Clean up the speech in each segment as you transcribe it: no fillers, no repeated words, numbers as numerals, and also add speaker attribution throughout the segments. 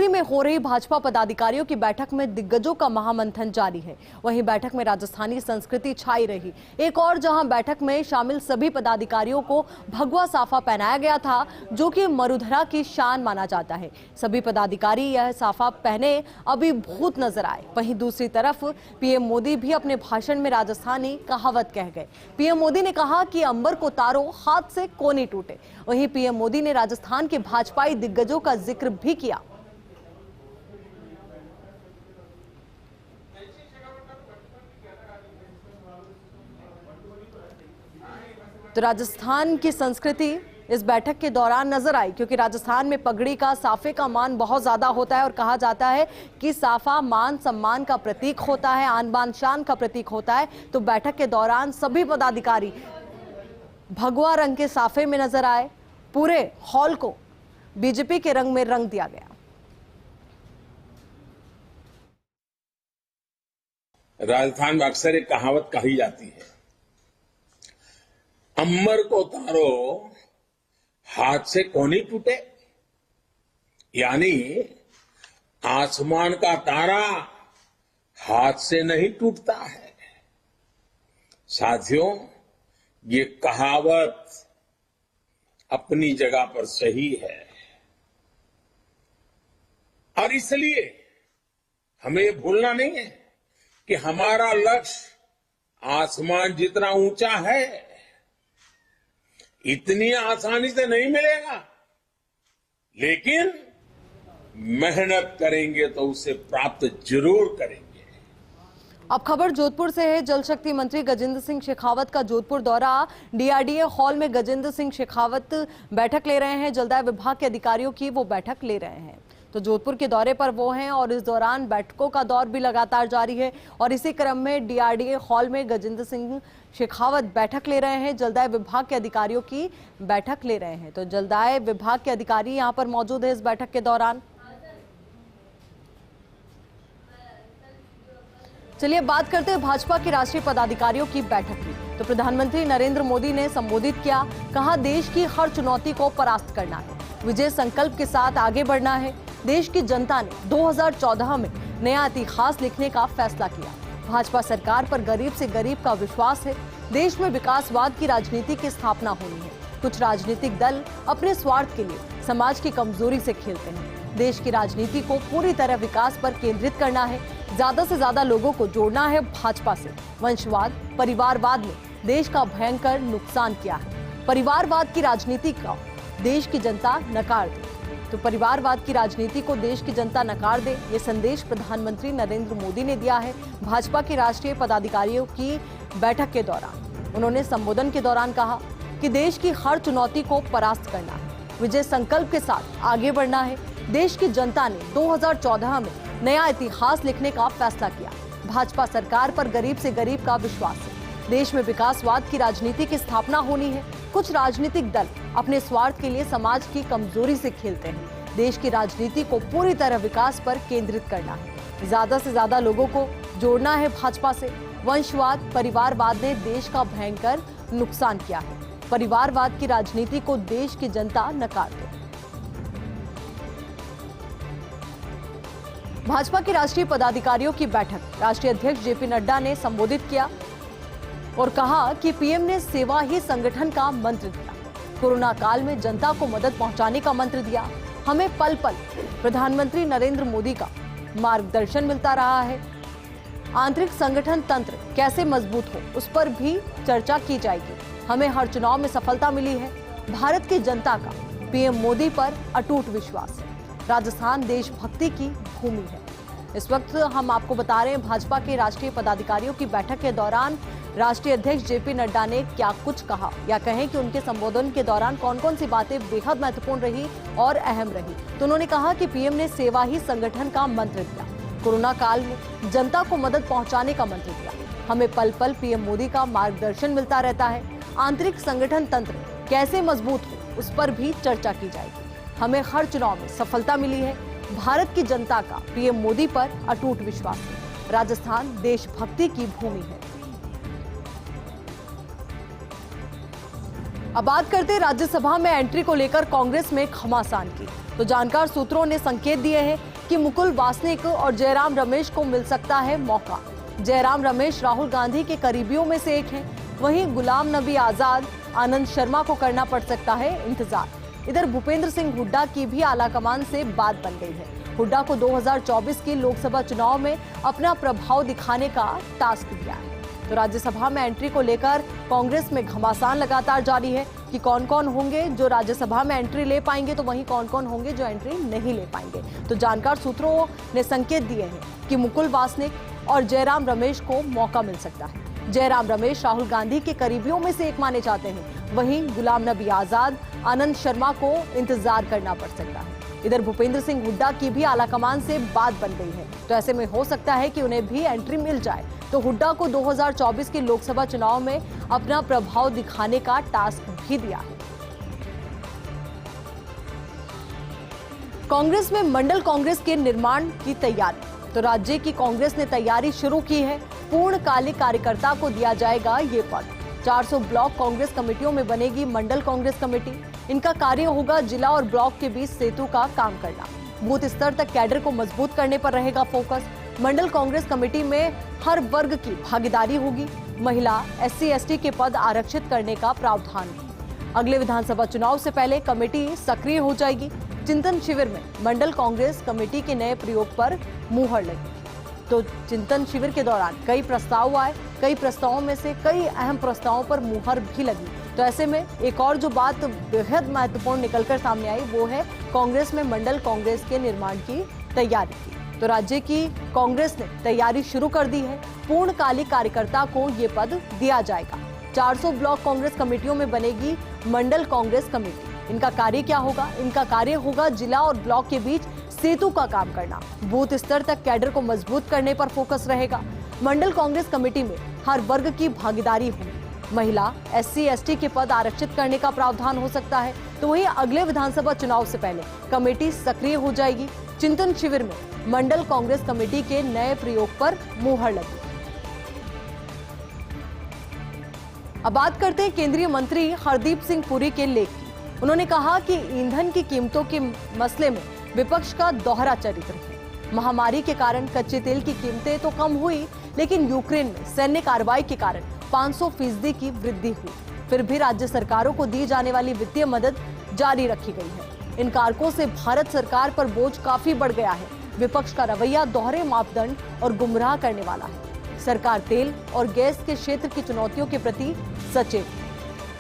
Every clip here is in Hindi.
Speaker 1: सीकरी में हो रही भाजपा पदाधिकारियों की बैठक में दिग्गजों का महामंथन जारी है। वहीं बैठक में राजस्थानी संस्कृति छाई रही। एक और जहां बैठक में शामिल सभी पदाधिकारियों को भगवा साफा पहनाया गया था, जो कि मरुधरा की शान माना जाता है। सभी पदाधिकारी यह साफा पहने अभिभूत नजर आए। वहीं दूसरी तरफ पीएम मोदी भी अपने भाषण में राजस्थानी कहावत कह गए। पीएम मोदी ने कहा कि अंबर को तारो, हाथ से कोनी टूटे। वहीं पीएम मोदी ने राजस्थान के भाजपाई दिग्गजों का जिक्र भी किया। तो राजस्थान की संस्कृति इस बैठक के दौरान नजर आई, क्योंकि राजस्थान में पगड़ी का, साफे का मान बहुत ज्यादा होता है और कहा जाता है कि साफा मान सम्मान का प्रतीक होता है, आन बान शान का प्रतीक होता है। तो बैठक के दौरान सभी पदाधिकारी भगवा रंग के साफे में नजर आए। पूरे हॉल को बीजेपी के रंग में रंग दिया गया।
Speaker 2: राजस्थान में अक्सर एक कहावत कही जाती है, अंबर को तारो, हाथ से कोनी टूटे। यानी आसमान का तारा हाथ से नहीं टूटता है। साथियों, ये कहावत अपनी जगह पर सही है और इसलिए हमें ये भूलना नहीं है कि हमारा लक्ष्य आसमान जितना ऊंचा है, इतनी आसानी से नहीं मिलेगा, लेकिन मेहनत करेंगे तो उसे प्राप्त जरूर करेंगे।
Speaker 1: अब खबर जोधपुर से है। जल शक्ति मंत्री गजेंद्र सिंह शेखावत का जोधपुर दौरा। डीआरडीए हॉल में गजेंद्र सिंह शेखावत बैठक ले रहे हैं। जलदाय विभाग के अधिकारियों की वो बैठक ले रहे हैं। तो जोधपुर के दौरे पर वो हैं और इस दौरान बैठकों का दौर भी लगातार जारी है और इसी क्रम में डीआरडीए हॉल में गजेंद्र सिंह शेखावत बैठक ले रहे हैं। जलदाय विभाग के अधिकारियों की बैठक ले रहे हैं। तो जलदाय विभाग के अधिकारी यहां पर मौजूद है इस बैठक के दौरान। चलिए बात करते हैं भाजपा के राष्ट्रीय पदाधिकारियों की बैठक की। तो प्रधानमंत्री नरेंद्र मोदी ने संबोधित किया। कहा, देश की हर चुनौती को परास्त करना है, विजय संकल्प के साथ आगे बढ़ना है। देश की जनता ने 2014 में नया इतिहास लिखने का फैसला किया। भाजपा सरकार पर गरीब से गरीब का विश्वास है। देश में विकासवाद की राजनीति की स्थापना होनी है। कुछ राजनीतिक दल अपने स्वार्थ के लिए समाज की कमजोरी से खेलते हैं। देश की राजनीति को पूरी तरह विकास पर केंद्रित करना है। ज्यादा से ज्यादा लोगों को जोड़ना है भाजपा से। वंशवाद, परिवारवाद ने देश का भयंकर नुकसान किया है। परिवारवाद की राजनीति का देश की जनता नकार दे। तो परिवारवाद की राजनीति को देश की जनता नकार दे, ये संदेश प्रधानमंत्री नरेंद्र मोदी ने दिया है भाजपा के राष्ट्रीय पदाधिकारियों की बैठक के दौरान। उन्होंने संबोधन के दौरान कहा कि देश की हर चुनौती को परास्त करना है, विजय संकल्प के साथ आगे बढ़ना है। देश की जनता ने 2014 में नया इतिहास लिखने का फैसला किया। भाजपा सरकार पर गरीब से गरीब का विश्वास है। देश में विकासवाद की राजनीति की स्थापना होनी है। कुछ राजनीतिक दल अपने स्वार्थ के लिए समाज की कमजोरी से खेलते हैं। देश की राजनीति को पूरी तरह विकास पर केंद्रित करना है। ज्यादा से ज्यादा लोगों को जोड़ना है भाजपा से। वंशवाद, परिवारवाद ने देश का भयंकर नुकसान किया है। परिवारवाद की राजनीति को देश की जनता नकार दे। भाजपा के राष्ट्रीय पदाधिकारियों की बैठक राष्ट्रीय अध्यक्ष जेपी नड्डा ने संबोधित किया और कहा कि पीएम ने सेवा ही संगठन का मंत्र दिया। कोरोना काल में जनता को मदद पहुंचाने का मंत्र दिया। हमें पल पल प्रधानमंत्री नरेंद्र मोदी का मार्गदर्शन मिलता रहा है। आंतरिक संगठन तंत्र कैसे मजबूत हो, उस पर भी चर्चा की जाएगी। हमें हर चुनाव में सफलता मिली है। भारत की जनता का पीएम मोदी पर अटूट विश्वास है। राजस्थान देशभक्ति की भूमि है। इस वक्त हम आपको बता रहे हैं भाजपा के राष्ट्रीय पदाधिकारियों की बैठक के दौरान राष्ट्रीय अध्यक्ष जेपी नड्डा ने क्या कुछ कहा, या कहें कि उनके संबोधन के दौरान कौन कौन सी बातें बेहद महत्वपूर्ण रही और अहम रही। तो उन्होंने कहा कि पीएम ने सेवा ही संगठन का मंत्र दिया। कोरोना काल में जनता को मदद पहुंचाने का मंत्र दिया। हमें पल पल पीएम मोदी का मार्गदर्शन मिलता रहता है। आंतरिक संगठन तंत्र कैसे मजबूत हो, उस पर भी चर्चा की जाएगी। हमें हर चुनाव में सफलता मिली है। भारत की जनता का पीएम मोदी पर अटूट विश्वास है। राजस्थान देशभक्ति की भूमि है। अब बात करते हैं राज्यसभा में एंट्री को लेकर कांग्रेस में घमासान की। तो जानकार सूत्रों ने संकेत दिए हैं कि मुकुल वासनिक और जयराम रमेश को मिल सकता है मौका। जयराम रमेश राहुल गांधी के करीबियों में से एक हैं। वहीं गुलाम नबी आजाद, आनंद शर्मा को करना पड़ सकता है इंतजार। इधर भूपेंद्र सिंह हुड्डा की भी आलाकमान से बात बन गई है। हुड्डा को 2024 के लोकसभा चुनाव में अपना प्रभाव दिखाने का टास्क दिया है। तो राज्यसभा में एंट्री को लेकर कांग्रेस में घमासान लगातार जारी है कि कौन कौन होंगे जो राज्यसभा में एंट्री ले पाएंगे, तो वहीं कौन कौन होंगे जो एंट्री नहीं ले पाएंगे। तो जानकार सूत्रों ने संकेत दिए हैं कि मुकुल वासनिक और जयराम रमेश को मौका मिल सकता है। जयराम रमेश राहुल गांधी के करीबियों में से एक माने जाते हैं। वहीं गुलाम नबी आजाद, आनंद शर्मा को इंतजार करना पड़ सकता है। इधर भूपेंद्र सिंह हुड्डा की भी आलाकमान से बात बन गई है, तो ऐसे में हो सकता है कि उन्हें भी एंट्री मिल जाए। तो हुड्डा को 2024 के लोकसभा चुनाव में अपना प्रभाव दिखाने का टास्क भी दिया है। कांग्रेस में मंडल कांग्रेस के निर्माण की तैयारी। तो राज्य की कांग्रेस ने तैयारी शुरू की है। पूर्णकालिक कार्यकर्ता को दिया जाएगा ये पद। 400 ब्लॉक कांग्रेस कमेटियों में बनेगी मंडल कांग्रेस कमेटी। इनका कार्य होगा जिला और ब्लॉक के बीच सेतु का काम करना। बूथ स्तर तक कैडर को मजबूत करने पर रहेगा फोकस। मंडल कांग्रेस कमेटी में हर वर्ग की भागीदारी होगी। महिला, SC/ST के पद आरक्षित करने का प्रावधान है। अगले विधानसभा चुनाव से पहले कमेटी सक्रिय हो जाएगी। चिंतन शिविर में मंडल कांग्रेस कमेटी के नए प्रयोग पर मुहर लगी। तो चिंतन शिविर के दौरान कई प्रस्ताव आए। कई प्रस्तावों में से कई अहम प्रस्तावों पर मुहर भी लगी। तो ऐसे में एक और जो बात बेहद महत्वपूर्ण निकलकर सामने आई वो है कांग्रेस में मंडल कांग्रेस के निर्माण की तैयारी की। तो राज्य की कांग्रेस ने तैयारी शुरू कर दी है। पूर्णकालिक कार्यकर्ता को ये पद दिया जाएगा। 400 ब्लॉक कांग्रेस कमेटियों में बनेगी मंडल कांग्रेस कमेटी। इनका कार्य क्या होगा? इनका कार्य होगा जिला और ब्लॉक के बीच सेतु का काम करना। बूथ स्तर तक कैडर को मजबूत करने पर फोकस रहेगा। मंडल कांग्रेस कमेटी में हर वर्ग की भागीदारी होगी। महिला, SC/ST के पद आरक्षित करने का प्रावधान हो सकता है। तो वहीं अगले विधानसभा चुनाव से पहले कमेटी सक्रिय हो जाएगी। चिंतन शिविर में मंडल कांग्रेस कमेटी के नए प्रयोग पर मुहर लगी। अब बात करते हैं केंद्रीय मंत्री हरदीप सिंह पुरी के लेख की। उन्होंने कहा कि ईंधन की कीमतों के मसले में विपक्ष का दोहरा चरित्र है। महामारी के कारण कच्चे तेल की कीमतें तो कम हुई, लेकिन यूक्रेन में सैन्य कार्रवाई के कारण 500% की वृद्धि हुई। फिर भी राज्य सरकारों को दी जाने वाली वित्तीय मदद जारी रखी गई है। इन कारकों से भारत सरकार पर बोझ काफी बढ़ गया है। विपक्ष का रवैया दोहरे मापदंड और गुमराह करने वाला है। सरकार तेल और गैस के क्षेत्र की चुनौतियों के प्रति सचेत है।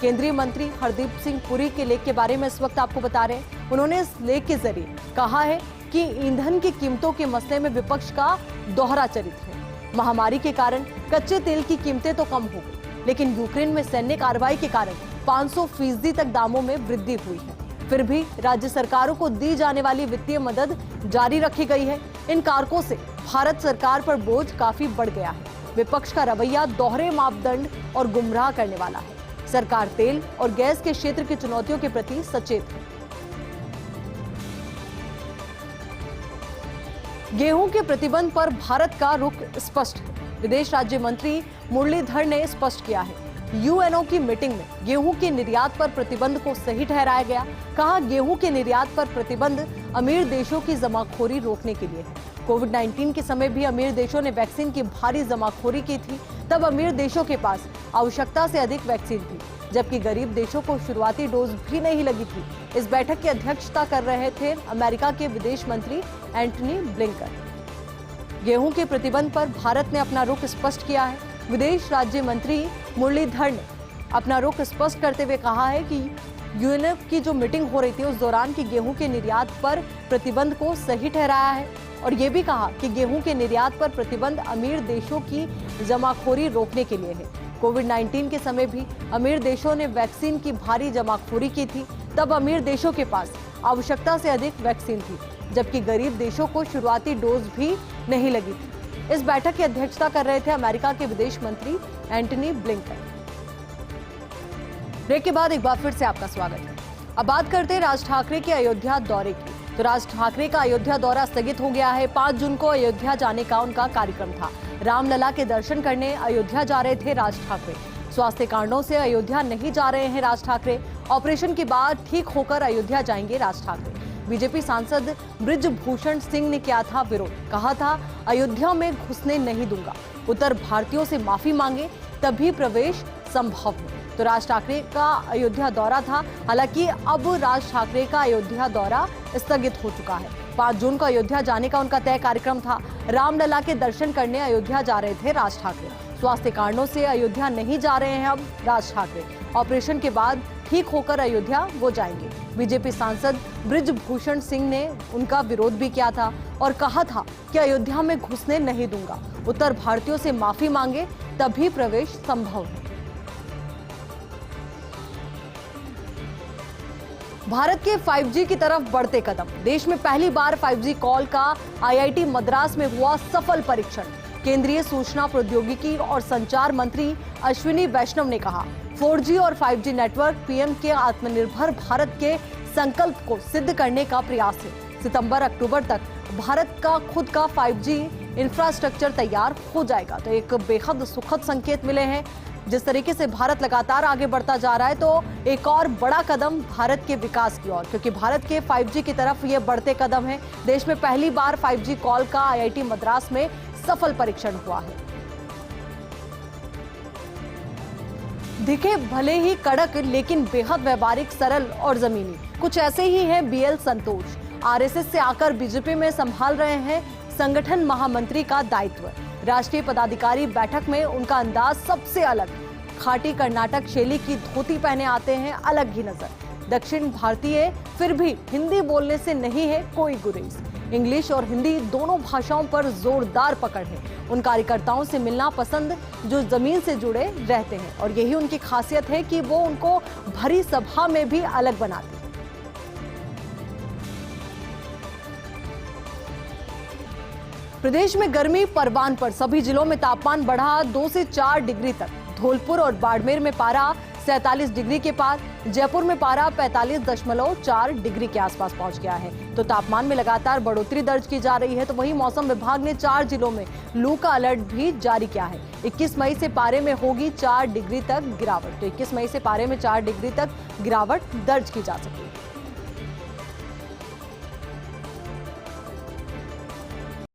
Speaker 1: केंद्रीय मंत्री हरदीप सिंह पुरी के लेख के बारे में इस वक्त आपको बता रहे हैं। उन्होंने इस लेख के जरिए कहा है कि ईंधन की कीमतों के मसले में विपक्ष का दोहरा चरित्र है। महामारी के कारण कच्चे तेल की कीमतें तो कम हो गई, लेकिन यूक्रेन में सैन्य कार्रवाई के कारण 500% तक दामों में वृद्धि हुई है। फिर भी राज्य सरकारों को दी जाने वाली वित्तीय मदद जारी रखी गई है। इन कारकों से भारत सरकार पर बोझ काफी बढ़ गया है। विपक्ष का रवैया दोहरे मापदंड और गुमराह करने वाला है। सरकार तेल और गैस के क्षेत्र की चुनौतियों के प्रति सचेत है। गेहूं के प्रतिबंध पर भारत का रुख स्पष्ट है। विदेश राज्य मंत्री मुरलीधर ने स्पष्ट किया है। यूएनओ की मीटिंग में गेहूं के निर्यात पर प्रतिबंध को सही ठहराया गया। कहा, गेहूं के निर्यात पर प्रतिबंध अमीर देशों की जमाखोरी रोकने के लिए है। कोविड-19 के समय भी अमीर देशों ने वैक्सीन की भारी जमाखोरी की थी। तब अमीर देशों के पास आवश्यकता से अधिक वैक्सीन थी, जबकि गरीब देशों को शुरुआती डोज भी नहीं लगी थी। इस बैठक की अध्यक्षता कर रहे थे अमेरिका के विदेश मंत्री एंटनी ब्लिंकन। गेहूं के प्रतिबंध पर भारत ने अपना रुख स्पष्ट किया है। विदेश राज्य मंत्री मुरलीधर ने अपना रुख स्पष्ट करते हुए कहा है कि यूएनओ की जो मीटिंग हो रही थी उस दौरान की गेहूं के निर्यात पर प्रतिबंध को सही ठहराया है, और ये भी कहा कि गेहूं के निर्यात पर प्रतिबंध अमीर देशों की जमाखोरी रोकने के लिए है। कोविड-19 के समय भी अमीर देशों ने वैक्सीन की भारी जमाखोरी की थी। तब अमीर देशों के पास आवश्यकता से अधिक वैक्सीन थी, जबकि गरीब देशों को शुरुआती डोज भी नहीं लगी थी। इस बैठक की अध्यक्षता कर रहे थे अमेरिका के विदेश मंत्री एंटनी ब्लिंकन। ब्रेक के बाद एक बार फिर से आपका स्वागत है। अब बात करते हैं राज ठाकरे के अयोध्या दौरे की। तो राज ठाकरे का अयोध्या दौरा स्थगित हो गया है। 5 जून को अयोध्या जाने का उनका कार्यक्रम था। रामलला के दर्शन करने अयोध्या जा रहे थे राज ठाकरे। स्वास्थ्य कारणों से अयोध्या नहीं जा रहे हैं राज ठाकरे। ऑपरेशन के बाद ठीक होकर अयोध्या जाएंगे राज ठाकरे। बीजेपी सांसद बृजभूषण सिंह ने किया था विरोध। कहा था अयोध्या में घुसने नहीं दूंगा, उत्तर भारतीयों से माफी मांगे तभी प्रवेश संभव है। तो राज ठाकरे का अयोध्या दौरा था। हालांकि अब राज ठाकरे का अयोध्या दौरा स्थगित हो चुका है। 5 जून को अयोध्या जाने का उनका तय कार्यक्रम था। रामलला के दर्शन करने अयोध्या जा रहे थे राज ठाकरे। स्वास्थ्य कारणों से अयोध्या नहीं जा रहे हैं अब राज ठाकरे। ऑपरेशन के बाद ठीक होकर अयोध्या वो जाएंगे। बीजेपी सांसद बृजभूषण सिंह ने उनका विरोध भी किया था और कहा था कि अयोध्या में घुसने नहीं दूंगा, उत्तर भारतीयों से माफी मांगे तभी प्रवेश संभव है। भारत के 5G की तरफ बढ़ते कदम। देश में पहली बार 5G कॉल का IIT मद्रास में हुआ सफल परीक्षण। केंद्रीय सूचना प्रौद्योगिकी और संचार मंत्री अश्विनी वैष्णव ने कहा, 4G और 5G नेटवर्क पीएम के आत्मनिर्भर भारत के संकल्प को सिद्ध करने का प्रयास है। सितंबर-अक्टूबर तक भारत का खुद का 5G इंफ्रास्ट्रक्चर तैयार हो जाएगा। तो एक बेहद सुखद संकेत मिले हैं। जिस तरीके से भारत लगातार आगे बढ़ता जा रहा है, तो एक और बड़ा कदम भारत के विकास की ओर, क्योंकि भारत के 5G की तरफ ये बढ़ते कदम है। देश में पहली बार 5G कॉल का IIT मद्रास में सफल परीक्षण हुआ है। दिखे भले ही कड़क, लेकिन बेहद व्यवहारिक, सरल और जमीनी। कुछ ऐसे ही हैं BL संतोष। RSS से आकर बीजेपी में संभाल रहे हैं संगठन महामंत्री का दायित्व। राष्ट्रीय पदाधिकारी बैठक में उनका अंदाज सबसे अलग। खाटी कर्नाटक शैली की धोती पहने आते हैं, अलग ही नजर। दक्षिण भारतीय, फिर भी हिंदी बोलने से नहीं है कोई गुरेज। इंग्लिश और हिंदी दोनों भाषाओं पर जोरदार पकड़ है। उन कार्यकर्ताओं से मिलना पसंद जो जमीन से जुड़े रहते हैं, और यही उनकी खासियत है कि वो उनको भरी सभा में भी अलग बनाते हैं। प्रदेश में गर्मी परवान पर। सभी जिलों में तापमान बढ़ा 2 से 4 डिग्री तक। धौलपुर और बाड़मेर में पारा 47 डिग्री के पार। जयपुर में पारा 45.4 डिग्री के आसपास पहुंच गया है। तो तापमान में लगातार बढ़ोतरी दर्ज की जा रही है। तो वहीं मौसम विभाग ने 4 जिलों में लू का अलर्ट भी जारी किया है। 21 मई से पारे में होगी 4 डिग्री तक गिरावट। तो 21 मई से पारे में 4 डिग्री तक गिरावट दर्ज की जा सकती है।